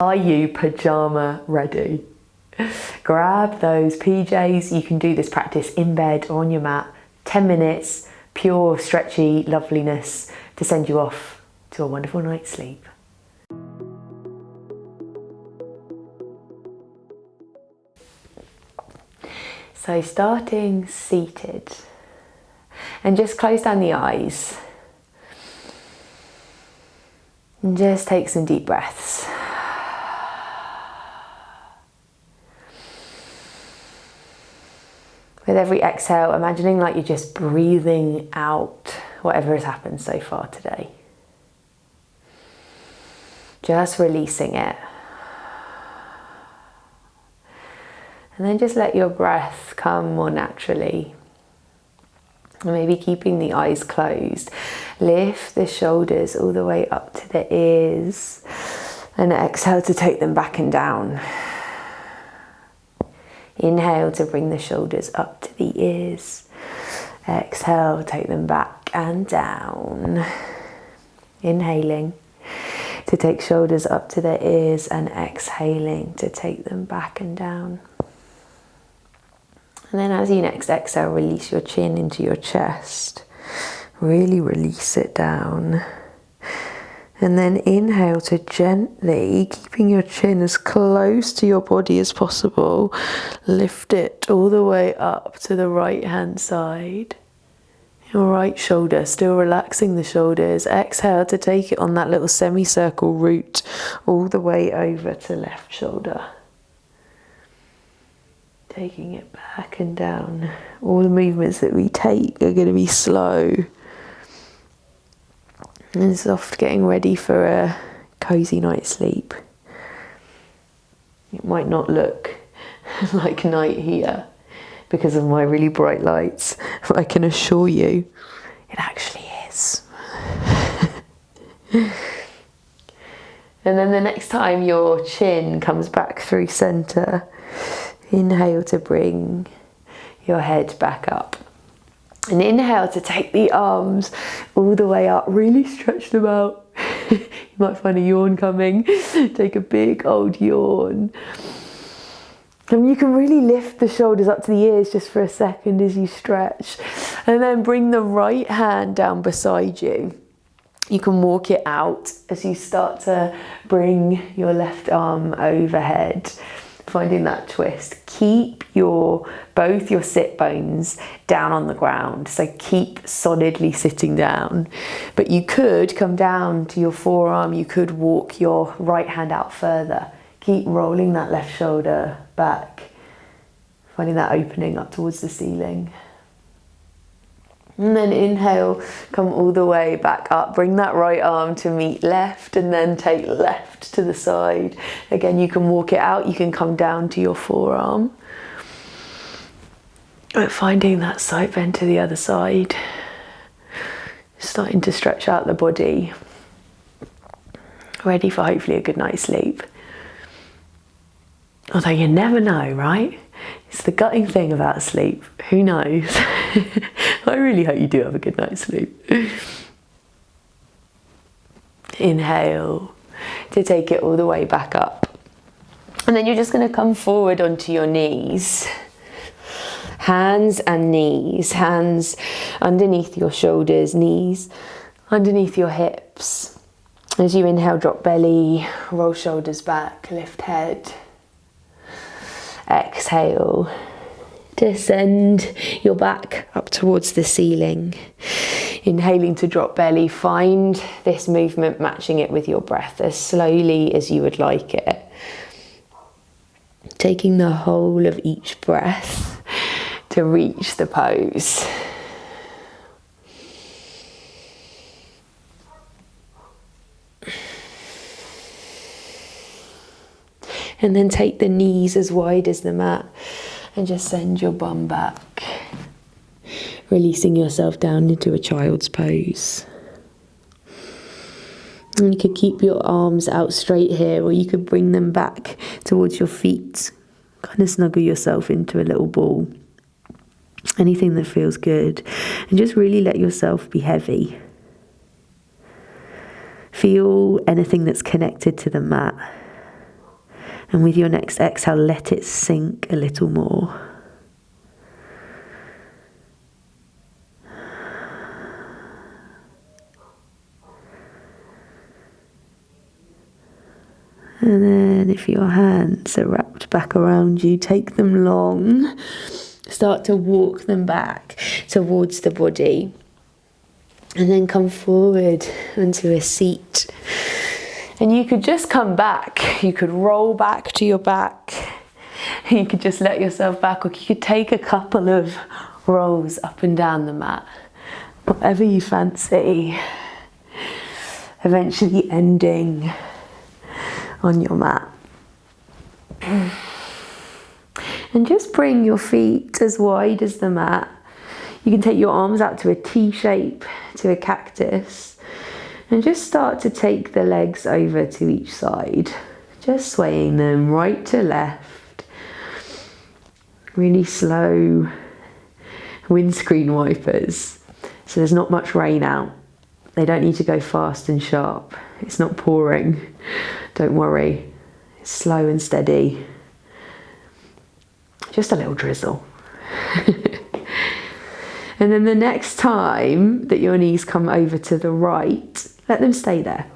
Are you pajama ready? Grab those PJs. You can do this practice in bed or on your mat. 10 minutes, pure stretchy loveliness to send you off to a wonderful night's sleep. So starting seated, and just close down the eyes and just take some deep breaths. With every exhale, imagining like you're just breathing out whatever has happened so far today. Just releasing it. And then just let your breath come more naturally. And maybe keeping the eyes closed. Lift the shoulders all the way up to the ears. And exhale to take them back and down. Inhale to bring the shoulders up to the ears. Exhale, take them back and down. Inhaling to take shoulders up to the ears and exhaling to take them back and down. And then as you next exhale, release your chin into your chest. Really release it down. And then inhale to gently, keeping your chin as close to your body as possible, lift it all the way up to the right hand side. Your right shoulder, still relaxing the shoulders. Exhale to take it on that little semicircle route all the way over to left shoulder. Taking it back and down. All the movements that we take are going to be slow and soft, getting ready for a cozy night's sleep. It might not look like night here because of my really bright lights, but I can assure you it actually is. And then the next time your chin comes back through center, inhale to bring your head back up. And inhale to take the arms all the way up, really stretch them out. You might find a yawn coming. Take a big old yawn. And you can really lift the shoulders up to the ears just for a second as you stretch. And then bring the right hand down beside you. You can walk it out as you start to bring your left arm overhead. Finding that twist. Keep both your sit bones down on the ground. So keep solidly sitting down. But you could come down to your forearm. You could walk your right hand out further. Keep rolling that left shoulder back. Finding that opening up towards the ceiling. And then inhale, come all the way back up. Bring that right arm to meet left and then take left to the side. Again, you can walk it out. You can come down to your forearm. But finding that side bend to the other side. Starting to stretch out the body. Ready for hopefully a good night's sleep. Although you never know, right? It's the gutting thing about sleep. Who knows? I really hope you do have a good night's sleep. Inhale to take it all the way back up. And then you're just going to come forward onto your knees. Hands and knees. Hands underneath your shoulders, knees underneath your hips. As you inhale, drop belly, roll shoulders back, lift head. Exhale to send your back up towards the ceiling. Inhaling to drop belly, find this movement matching it with your breath as slowly as you would like it. Taking the whole of each breath to reach the pose. And then take the knees as wide as the mat and just send your bum back. Releasing yourself down into a child's pose. And you could keep your arms out straight here, or you could bring them back towards your feet. Kind of snuggle yourself into a little ball. Anything that feels good. And just really let yourself be heavy. Feel anything that's connected to the mat. And with your next exhale, let it sink a little more. And then if your hands are wrapped back around you, take them long. Start to walk them back towards the body. And then come forward onto a seat. And you could just come back. You could roll back to your back. You could just let yourself back, or you could take a couple of rolls up and down the mat. Whatever you fancy. Eventually ending on your mat. And just bring your feet as wide as the mat. You can take your arms out to a T shape, to a cactus, and just start to take the legs over to each side, just swaying them right to left. Really slow windscreen wipers, so there's not much rain out. They don't need to go fast and sharp. It's not pouring. Don't worry. It's slow and steady. Just a little drizzle. And then the next time that your knees come over to the right, let them stay there.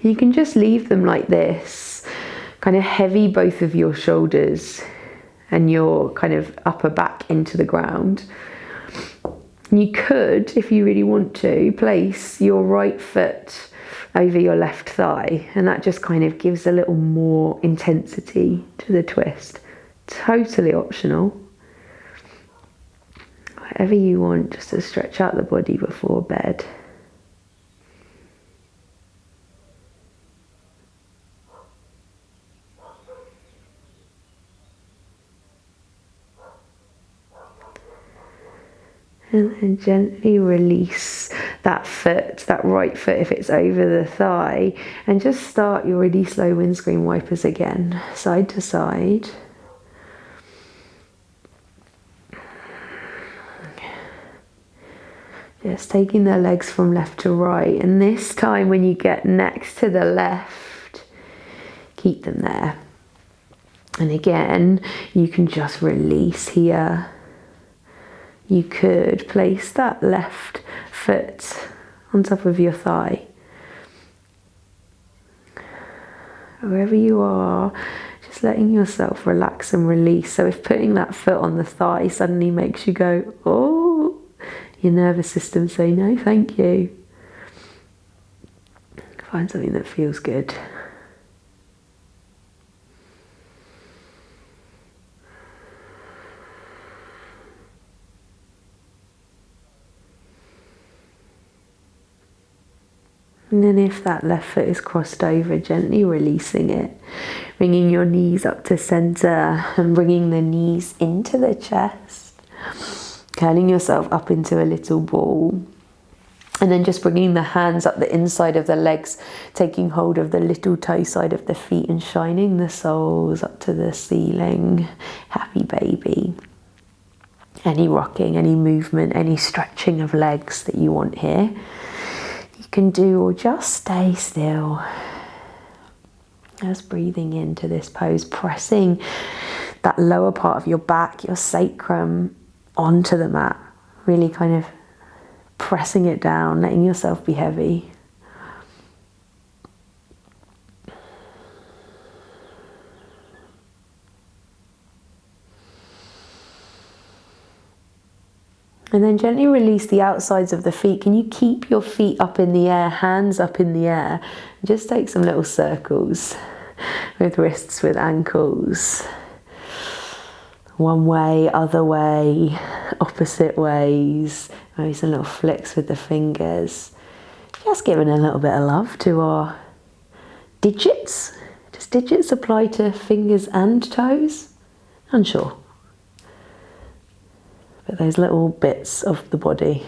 You can just leave them like this, kind of heavy both of your shoulders and your kind of upper back into the ground. You could, if you really want to, place your right foot over your left thigh, and that just kind of gives a little more intensity to the twist. Totally optional. Whatever you want, just to stretch out the body before bed. And then gently release that foot, that right foot if it's over the thigh, and just start your really slow windscreen wipers again, side to side. Just taking the legs from left to right, and this time when you get next to the left, keep them there. And again, you can just release here. You could place that left foot on top of your thigh. Wherever you are, just letting yourself relax and release. So if putting that foot on the thigh suddenly makes you go, oh, your nervous system say no, thank you. Find something that feels good. And then if that left foot is crossed over, gently releasing it, bringing your knees up to center and bringing the knees into the chest, curling yourself up into a little ball. And then just bringing the hands up the inside of the legs, taking hold of the little toe side of the feet and shining the soles up to the ceiling. Happy baby. Any rocking, any movement, any stretching of legs that you want here, can do, or just stay still. Just breathing into this pose, pressing that lower part of your back, your sacrum, onto the mat. Really kind of pressing it down, letting yourself be heavy. And then gently release the outsides of the feet. Can you keep your feet up in the air, hands up in the air? Just take some little circles with wrists, with ankles. One way, other way, opposite ways. Maybe some little flicks with the fingers. Just giving a little bit of love to our digits. Does digits apply to fingers and toes? Unsure. But those little bits of the body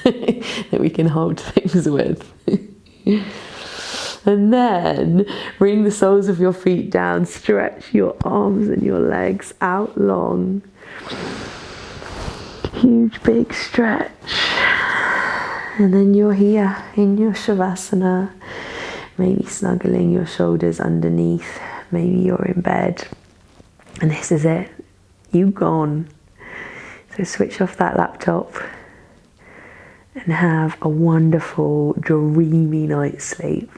that we can hold things with. And then bring the soles of your feet down, stretch your arms and your legs out long. Huge big stretch. And then you're here in your Shavasana. maybe snuggling your shoulders underneath, maybe you're in bed, and this is it, you've gone. So switch off that laptop and have a wonderful, dreamy night's sleep.